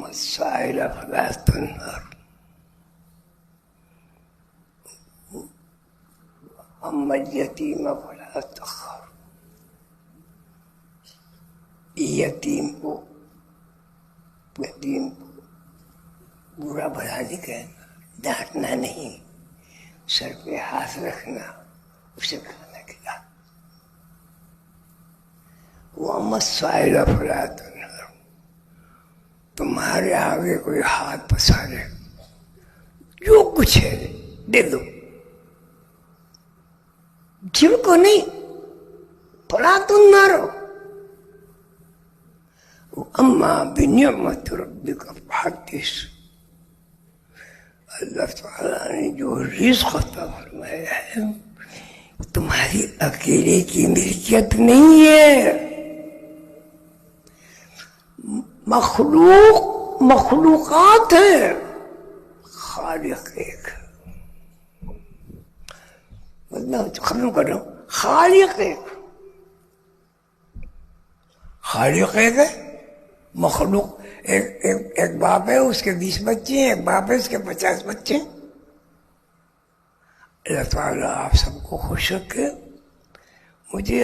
وأما السائل فلا تنهر وأما اليتيم فلا تقهر. یتیم کو برا بھلا نہیں کہنا، ڈانٹنا نہیں، سر پہ ہاتھ رکھنا، اسے کھانا کھلا. وَأَمَّا السَّائِلَ فَلَا تَنْهَرْ، تمہارے آگے کوئی ہاتھ پسارے جو کچھ ہے دے دو، جن کو نہیں. فَلَا تَنْهَرْ وَأَمَّا بِنِعْمَةِ رَبِّكَ فَحَدِّثْ. اللہ تعالیٰ نے جو رزق عطا فرمایا ہے تمہاری اکیلے کی ملکیت نہیں ہے. مخلوقات ہے، خالق ایک. مطلب ختم کر رہا ہوں، خالق ایک ہے. مخلوق ایک باپ ہے، اس کے 20 بچے ہیں، ایک باپ ہے اس کے 50 بچے ہیں. اللہ تعالیٰ آپ سب کو خوش رکھے. مجھے